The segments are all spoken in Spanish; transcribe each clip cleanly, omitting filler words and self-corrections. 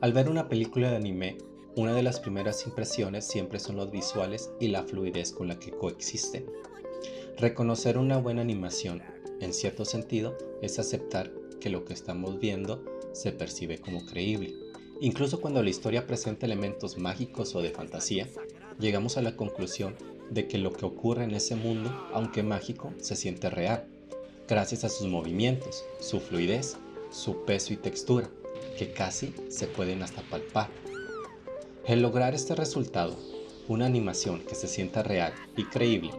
Al ver una película de anime, una de las primeras impresiones siempre son los visuales y la fluidez con la que coexisten. Reconocer una buena animación, en cierto sentido, es aceptar que lo que estamos viendo se percibe como creíble. Incluso cuando la historia presenta elementos mágicos o de fantasía, llegamos a la conclusión de que lo que ocurre en ese mundo, aunque mágico, se siente real, gracias a sus movimientos, su fluidez, su peso y textura, que casi se pueden hasta palpar. El lograr este resultado, una animación que se sienta real y creíble,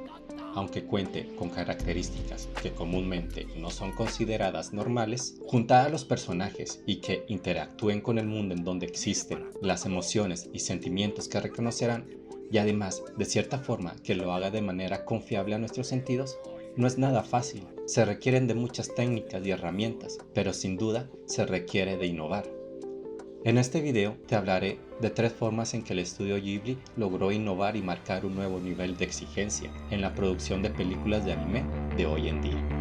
aunque cuente con características que comúnmente no son consideradas normales, juntar a los personajes y que interactúen con el mundo en donde existen las emociones y sentimientos que reconocerán, y además de cierta forma que lo haga de manera confiable a nuestros sentidos, no es nada fácil. Se requieren de muchas técnicas y herramientas, pero sin duda se requiere de innovar. En este video te hablaré de 3 formas en que el estudio Ghibli logró innovar y marcar un nuevo nivel de exigencia en la producción de películas de anime de hoy en día.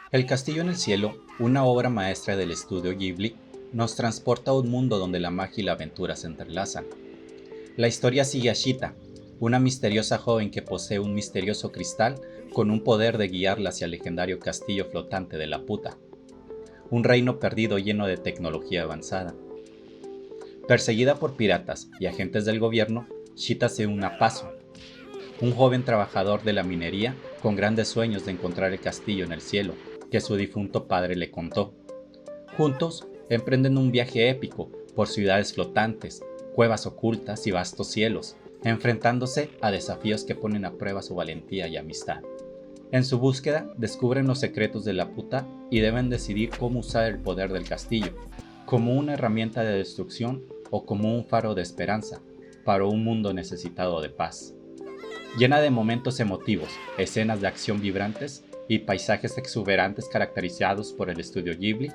El castillo en el cielo, una obra maestra del estudio Ghibli, nos transporta a un mundo donde la magia y la aventura se entrelazan. La historia sigue a Shita, una misteriosa joven que posee un misterioso cristal con un poder de guiarla hacia el legendario castillo flotante de Laputa, un reino perdido lleno de tecnología avanzada. Perseguida por piratas y agentes del gobierno, Shita se une a Paso, un joven trabajador de la minería con grandes sueños de encontrar el castillo en el cielo que su difunto padre le contó. Juntos emprenden un viaje épico por ciudades flotantes, cuevas ocultas y vastos cielos, enfrentándose a desafíos que ponen a prueba su valentía y amistad. En su búsqueda descubren los secretos de Laputa y deben decidir cómo usar el poder del castillo, como una herramienta de destrucción o como un faro de esperanza para un mundo necesitado de paz. Llena de momentos emotivos, escenas de acción vibrantes y paisajes exuberantes caracterizados por el estudio Ghibli,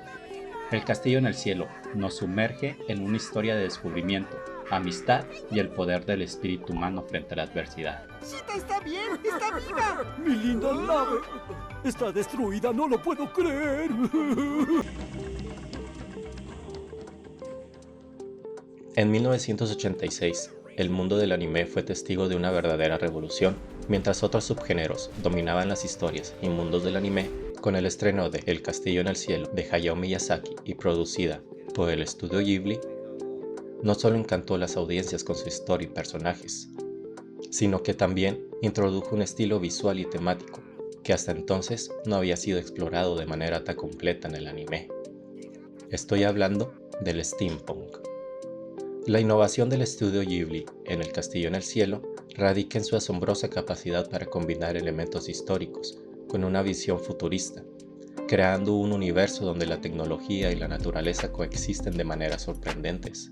El castillo en el cielo nos sumerge en una historia de descubrimiento, amistad y el poder del espíritu humano frente a la adversidad. ¡Chita está bien! ¡Está viva! ¡Mi linda nave! ¡Está destruida! ¡No lo puedo creer! En 1986, el mundo del anime fue testigo de una verdadera revolución. Mientras otros subgéneros dominaban las historias y mundos del anime, con el estreno de El castillo en el cielo de Hayao Miyazaki y producida por el estudio Ghibli, no solo encantó a las audiencias con su historia y personajes, sino que también introdujo un estilo visual y temático que hasta entonces no había sido explorado de manera tan completa en el anime. Estoy hablando del steampunk. La innovación del estudio Ghibli en El castillo en el cielo radica en su asombrosa capacidad para combinar elementos históricos con una visión futurista, creando un universo donde la tecnología y la naturaleza coexisten de maneras sorprendentes.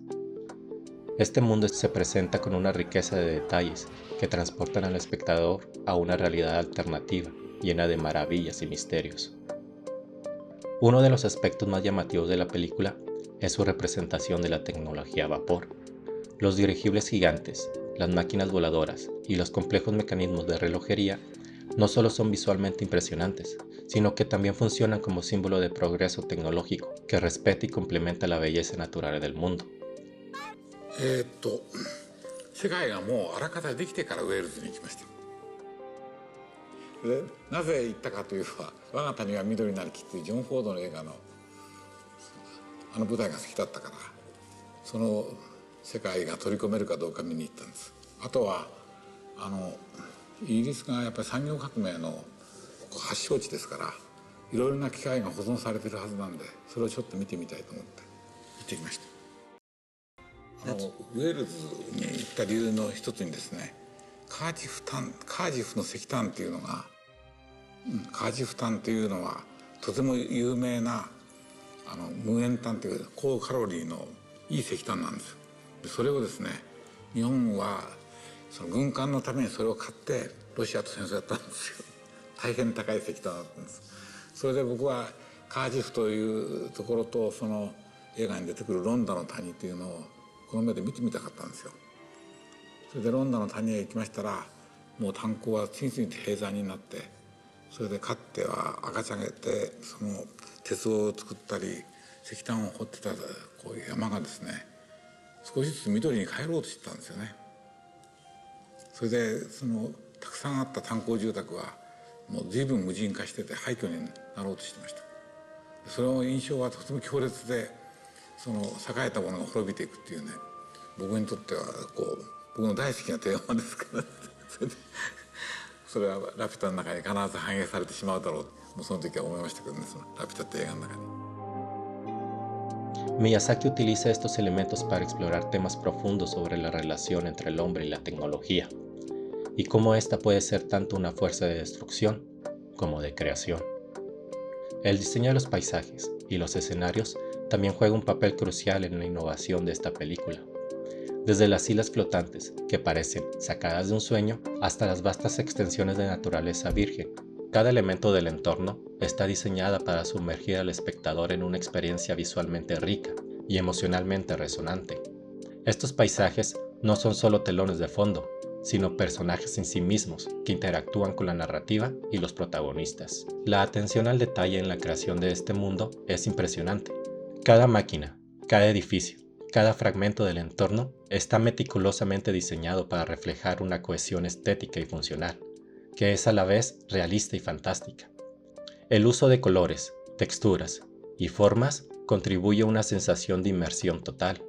Este mundo se presenta con una riqueza de detalles que transportan al espectador a una realidad alternativa, llena de maravillas y misterios. Uno de los aspectos más llamativos de la película es su representación de la tecnología a vapor. Los dirigibles gigantes, las máquinas voladoras y los complejos mecanismos de relojería no solo son visualmente impresionantes, sino que también funcionan como símbolo de progreso tecnológico que respeta y complementa la belleza natural del mundo. 世界がもうあらかたできてからウェールズに行きました。でなぜ行ったかというと「我が谷は緑なりき」っていうジョン・フォードの映画のあの舞台が好きだったから、その世界が取り込めるかどうか見に行ったんです。あとはイギリスがやっぱり産業革命の発祥地ですから、いろいろな機械が保存されてるはずなんで、それをちょっと見てみたいと思って行ってきました。ウェールズに行った理由の一つにですね、カージフの石炭っていうのが、カージフ炭っていうのはとても有名な無塩炭という高カロリーのいい石炭なんですよ。それをですね、日本はその軍艦のためにそれを買ってロシアと戦争やったんですよ。大変高い石炭だったんです。それで僕はカージフというところとその映画に出てくるロンダの谷というのをこの目で見てみたかったんですよ。それでロンダの谷へ行きましたらもう炭鉱は次々と閉山になって、それでかっては赤ちゃげてその鉄を作ったり石炭を掘ってたこういう山がですね少しずつ緑に帰ろうとしてたんですよね。それでそのたくさんあった炭鉱住宅はもう随分無人化してて廃墟になろうとしてました。その印象はとても強烈で、その栄えたものが滅びていくっていうね、僕にとってはこう僕の大好きなテーマですからそれはラピュタの中に必ず反映されてしまうだろうと、もうその時は思いましたけどね、そのラピュタって映画の中に。Miyazaki utiliza estos elementos para explorar temas profundos sobre la relación entre el hombre y la tecnología, y cómo ésta puede ser tanto una fuerza de destrucción como de creación. El diseño de los paisajes y los escenarios también juega un papel crucial en la innovación de esta película. Desde las islas flotantes, que parecen sacadas de un sueño, hasta las vastas extensiones de naturaleza virgen, cada elemento del entorno está diseñada para sumergir al espectador en una experiencia visualmente rica y emocionalmente resonante. Estos paisajes no son solo telones de fondo, sino personajes en sí mismos que interactúan con la narrativa y los protagonistas. La atención al detalle en la creación de este mundo es impresionante. Cada máquina, cada edificio, cada fragmento del entorno está meticulosamente diseñado para reflejar una cohesión estética y funcional, que es a la vez realista y fantástica. El uso de colores, texturas y formas contribuye a una sensación de inmersión total.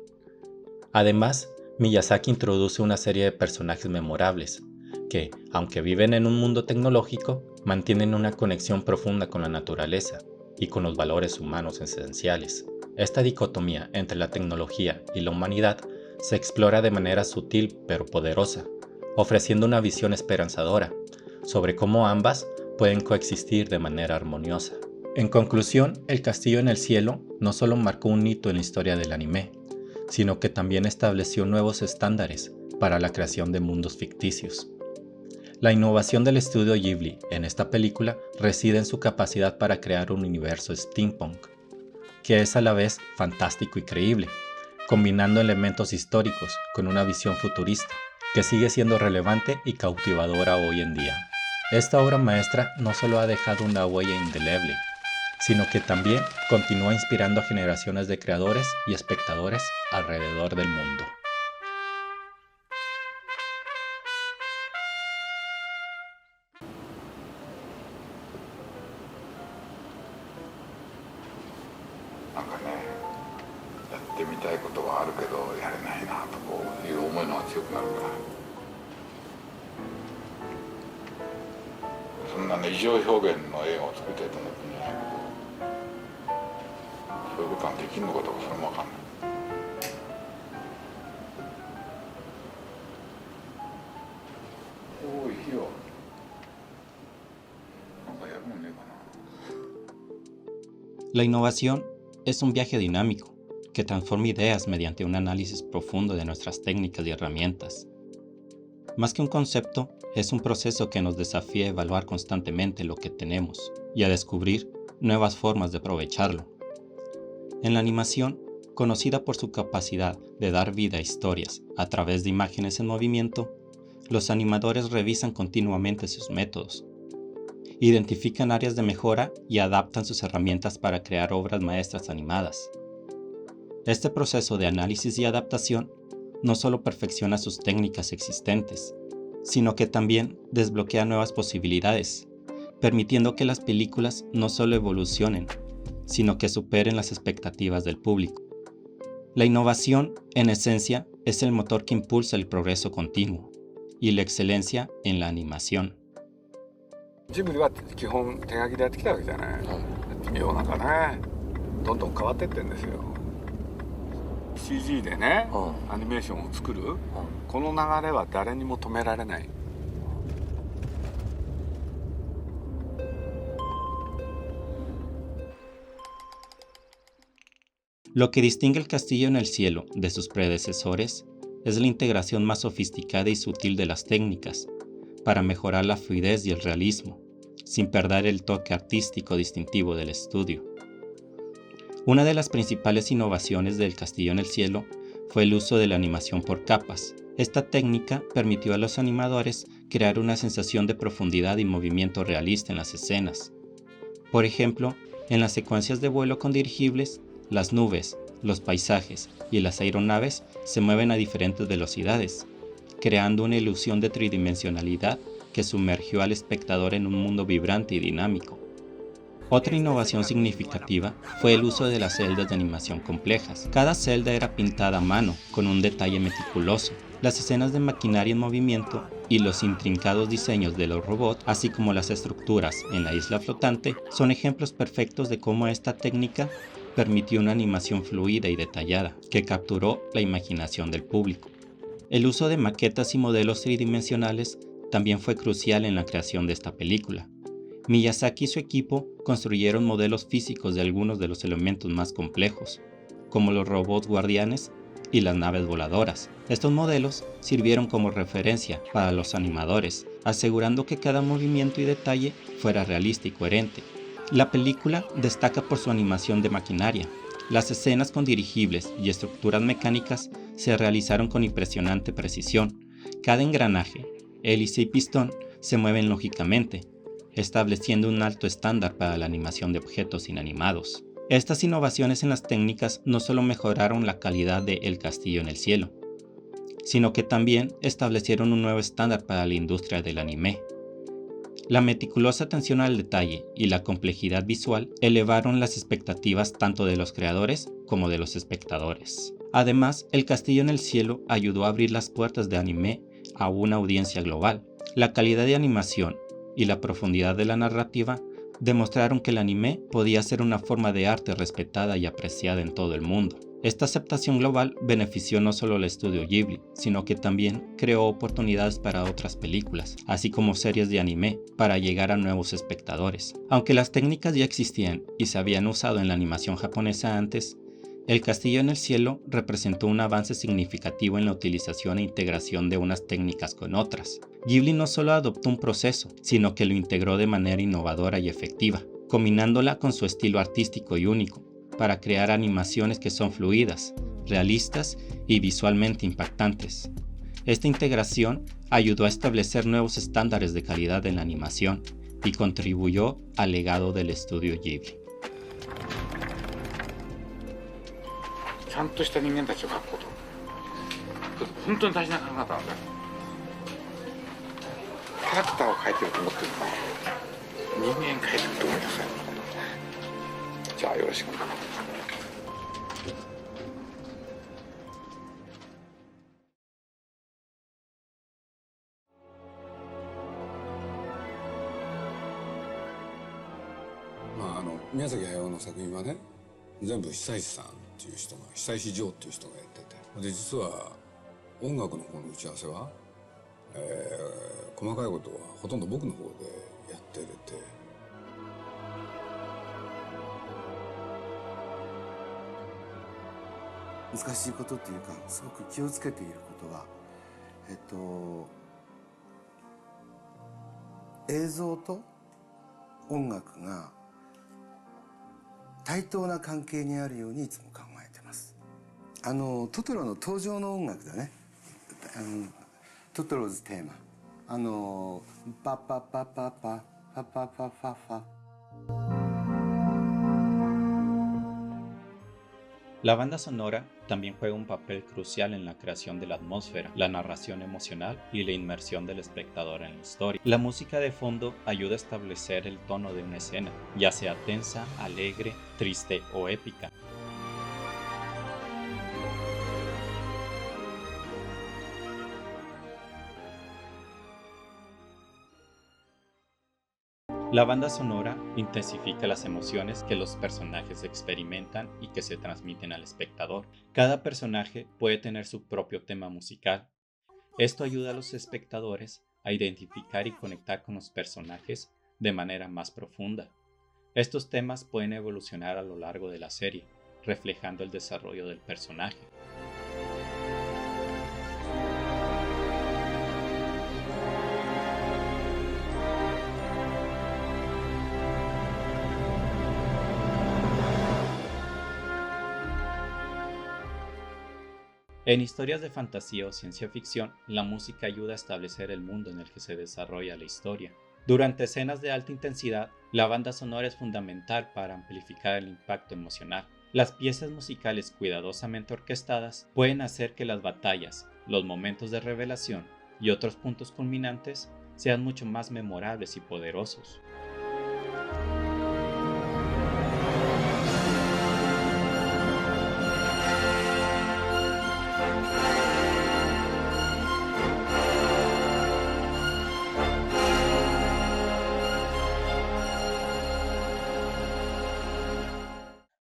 Además, Miyazaki introduce una serie de personajes memorables que, aunque viven en un mundo tecnológico, mantienen una conexión profunda con la naturaleza y con los valores humanos esenciales. Esta dicotomía entre la tecnología y la humanidad se explora de manera sutil pero poderosa, ofreciendo una visión esperanzadora sobre cómo ambas pueden coexistir de manera armoniosa. En conclusión, El Castillo en el Cielo no solo marcó un hito en la historia del anime, sino que también estableció nuevos estándares para la creación de mundos ficticios. La innovación del estudio Ghibli en esta película reside en su capacidad para crear un universo steampunk, que es a la vez fantástico y creíble, combinando elementos históricos con una visión futurista, que sigue siendo relevante y cautivadora hoy en día. Esta obra maestra no solo ha dejado una huella indeleble, sino que también continúa inspirando a generaciones de creadores y espectadores alrededor del mundo. La innovación es un viaje dinámico que transforma ideas mediante un análisis profundo de nuestras técnicas y herramientas. Más que un concepto, es un proceso que nos desafía a evaluar constantemente lo que tenemos y a descubrir nuevas formas de aprovecharlo. En la animación, conocida por su capacidad de dar vida a historias a través de imágenes en movimiento, los animadores revisan continuamente sus métodos, identifican áreas de mejora y adaptan sus herramientas para crear obras maestras animadas. Este proceso de análisis y adaptación no solo perfecciona sus técnicas existentes, sino que también desbloquea nuevas posibilidades, permitiendo que las películas no solo evolucionen, sino que superen las expectativas del público. La innovación, en esencia, es el motor que impulsa el progreso continuo y la excelencia en la animación. ジブリは基本手書きでやってきたわけじゃない、世の中ねどんどん変わってってんですよ。 CG でね、アニメーションを作る、この流れは誰にも止められない。 Lo que distingue El Castillo en el Cielo de sus predecesores es la integración más sofisticada y sutil de las técnicas, para mejorar la fluidez y el realismo, sin perder el toque artístico distintivo del estudio. Una de las principales innovaciones del Castillo en el Cielo fue el uso de la animación por capas. Esta técnica permitió a los animadores crear una sensación de profundidad y movimiento realista en las escenas. Por ejemplo, en las secuencias de vuelo con dirigibles, las nubes, los paisajes y las aeronaves se mueven a diferentes velocidades, creando una ilusión de tridimensionalidad que sumergió al espectador en un mundo vibrante y dinámico. Otra innovación significativa fue el uso de las celdas de animación complejas. Cada celda era pintada a mano, con un detalle meticuloso. Las escenas de maquinaria en movimiento y los intrincados diseños de los robots, así como las estructuras en la isla flotante, son ejemplos perfectos de cómo esta técnica permitió una animación fluida y detallada, que capturó la imaginación del público. El uso de maquetas y modelos tridimensionales también fue crucial en la creación de esta película. Miyazaki y su equipo construyeron modelos físicos de algunos de los elementos más complejos, como los robots guardianes y las naves voladoras. Estos modelos sirvieron como referencia para los animadores, asegurando que cada movimiento y detalle fuera realista y coherente. La película destaca por su animación de maquinaria. Las escenas con dirigibles y estructuras mecánicas se realizaron con impresionante precisión. Cada engranaje, hélice y pistón se mueven lógicamente, estableciendo un alto estándar para la animación de objetos inanimados. Estas innovaciones en las técnicas no solo mejoraron la calidad de El Castillo en el Cielo, sino que también establecieron un nuevo estándar para la industria del anime. La meticulosa atención al detalle y la complejidad visual elevaron las expectativas tanto de los creadores como de los espectadores. Además, El Castillo en el Cielo ayudó a abrir las puertas de anime a una audiencia global. La calidad de animación y la profundidad de la narrativa demostraron que el anime podía ser una forma de arte respetada y apreciada en todo el mundo. Esta aceptación global benefició no solo al estudio Ghibli, sino que también creó oportunidades para otras películas, así como series de anime, para llegar a nuevos espectadores. Aunque las técnicas ya existían y se habían usado en la animación japonesa antes, El Castillo en el Cielo representó un avance significativo en la utilización e integración de unas técnicas con otras. Ghibli no solo adoptó un proceso, sino que lo integró de manera innovadora y efectiva, combinándola con su estilo artístico y único, para crear animaciones que son fluidas, realistas y visualmente impactantes. Esta integración ayudó a establecer nuevos estándares de calidad en la animación y contribuyó al legado del estudio Ghibli. ちゃんとした人間たちを描くこと本当に大事な考え方なんだよ。キャラクターを描いてると思ってるのに人間描いてると思いなさい。じゃあよろしく。宮崎駿の作品はね、全部久石さんっていう人が、久石譲っていう人がやってて、で実は音楽の方の打ち合わせは、細かいことはほとんど僕の方でやってて、難しいことっていうか、すごく気をつけていることは、映像と音楽が対等な関係にあるようにいつも考えてます。トトロの登場の音楽だね。トトロズテーマ。パパパパパパパパパパ。La banda sonora también juega un papel crucial en la creación de la atmósfera, la narración emocional y la inmersión del espectador en la historia. La música de fondo ayuda a establecer el tono de una escena, ya sea tensa, alegre, triste o épica. La banda sonora intensifica las emociones que los personajes experimentan y que se transmiten al espectador. Cada personaje puede tener su propio tema musical. Esto ayuda a los espectadores a identificar y conectar con los personajes de manera más profunda. Estos temas pueden evolucionar a lo largo de la serie, reflejando el desarrollo del personaje. En historias de fantasía o ciencia ficción, la música ayuda a establecer el mundo en el que se desarrolla la historia. Durante escenas de alta intensidad, la banda sonora es fundamental para amplificar el impacto emocional. Las piezas musicales cuidadosamente orquestadas pueden hacer que las batallas, los momentos de revelación y otros puntos culminantes sean mucho más memorables y poderosos.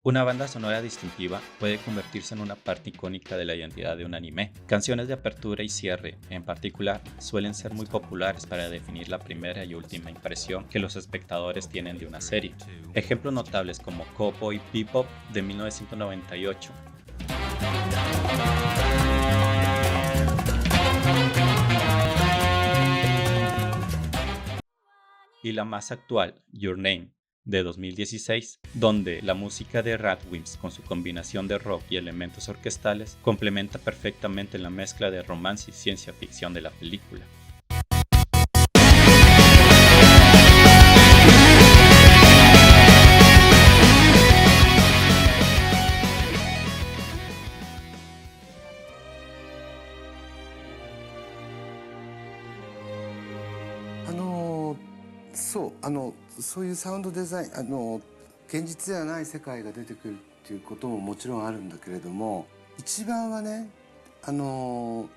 Una banda sonora distintiva puede convertirse en una parte icónica de la identidad de un anime. Canciones de apertura y cierre, en particular, suelen ser muy populares para definir la primera y última impresión que los espectadores tienen de una serie. Ejemplos notables como Cowboy Bebop de 1998. Y la más actual, Your Name, de 2016, donde la música de Radwimps con su combinación de rock y elementos orquestales complementa perfectamente la mezcla de romance y ciencia ficción de la película.そういうサウンドデザイン現実ではない世界が出てくるっていうことももちろんあるんだけれども、一番はねその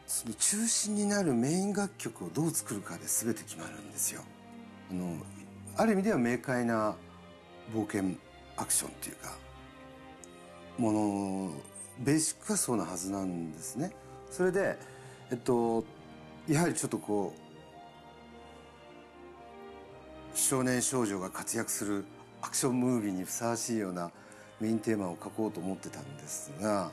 中心になるメイン楽曲をどう作るかで全て決まるんですよ。ある意味では明快な冒険アクションっていうかベーシックはそうなはずなんですね。それでやはりちょっとこう少年少女が活躍するアクションムービーにふさわしいようなメインテーマを書こうと思ってたんですが、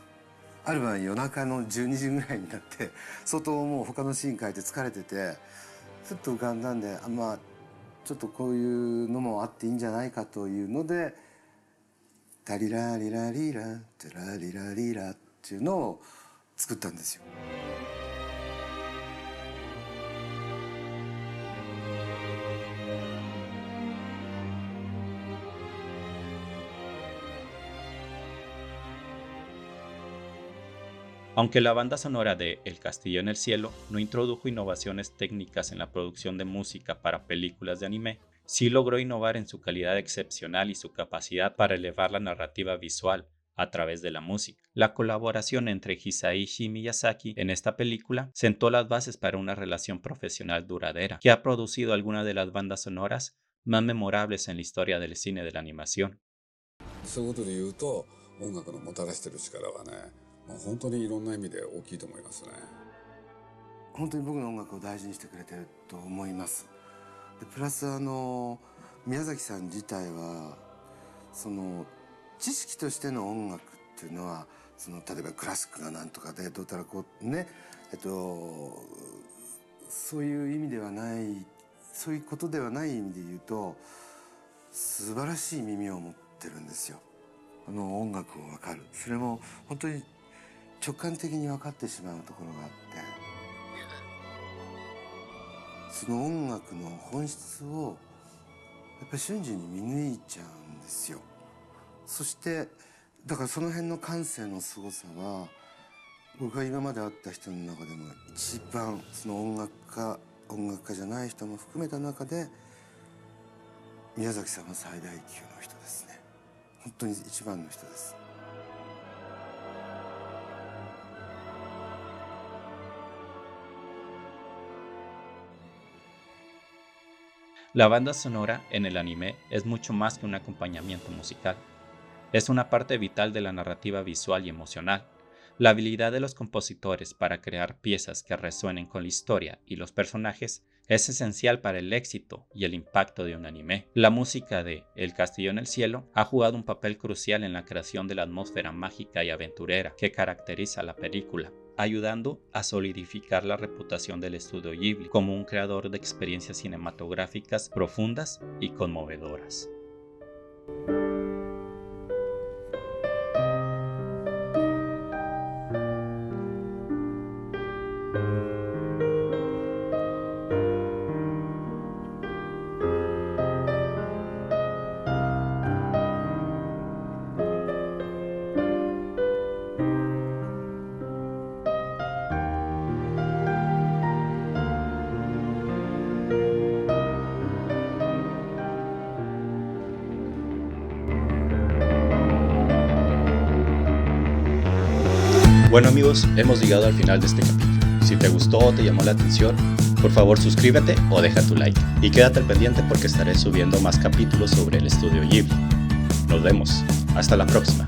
ある晩夜中の12時ぐらいになって相当もう他のシーン書いて疲れててふっと浮かんだんで、まあちょっとこういうのもあっていいんじゃないかというので「タリラリラリラタラリラリラ」っていうのを作ったんですよ。Aunque la banda sonora de El Castillo en el Cielo no introdujo innovaciones técnicas en la producción de música para películas de anime, sí logró innovar en su calidad excepcional y su capacidad para elevar la narrativa visual a través de la música. La colaboración entre Hisaishi y Miyazaki en esta película sentó las bases para una relación profesional duradera, que ha producido algunas de las bandas sonoras más memorables en la historia del cine de la animación. そういうことで言うと音楽のもたらしてる力はね、本当にいろんな意味で大きいと思いますね。本当に僕の音楽を大事にしてくれてると思います。でプラス宮崎さん自体はその知識としての音楽っていうのは例えばクラシックがなんとかでどうたらこうねそういう意味ではないそういうことではない意味で言うと素晴らしい耳を持ってるんですよ。音楽を分かる、それも本当に直感的に分かってしまうところがあって、その音楽の本質をやっぱり瞬時に見抜いちゃうんですよ。そしてだからその辺の感性のすごさは僕が今まで会った人の中でも一番その音楽家じゃない人も含めた中で宮崎さんは最大級の人ですね。本当に一番の人です。La banda sonora en el anime es mucho más que un acompañamiento musical. Es una parte vital de la narrativa visual y emocional. La habilidad de los compositores para crear piezas que resuenen con la historia y los personajes es esencial para el éxito y el impacto de un anime. La música de El Castillo en el Cielo ha jugado un papel crucial en la creación de la atmósfera mágica y aventurera que caracteriza la película, ayudando a solidificar la reputación del estudio Ghibli como un creador de experiencias cinematográficas profundas y conmovedoras. Bueno amigos, hemos llegado al final de este capítulo. Si te gustó o te llamó la atención, por favor suscríbete o deja tu like. Y quédate al pendiente porque estaré subiendo más capítulos sobre el estudio Ghibli. Nos vemos. Hasta la próxima.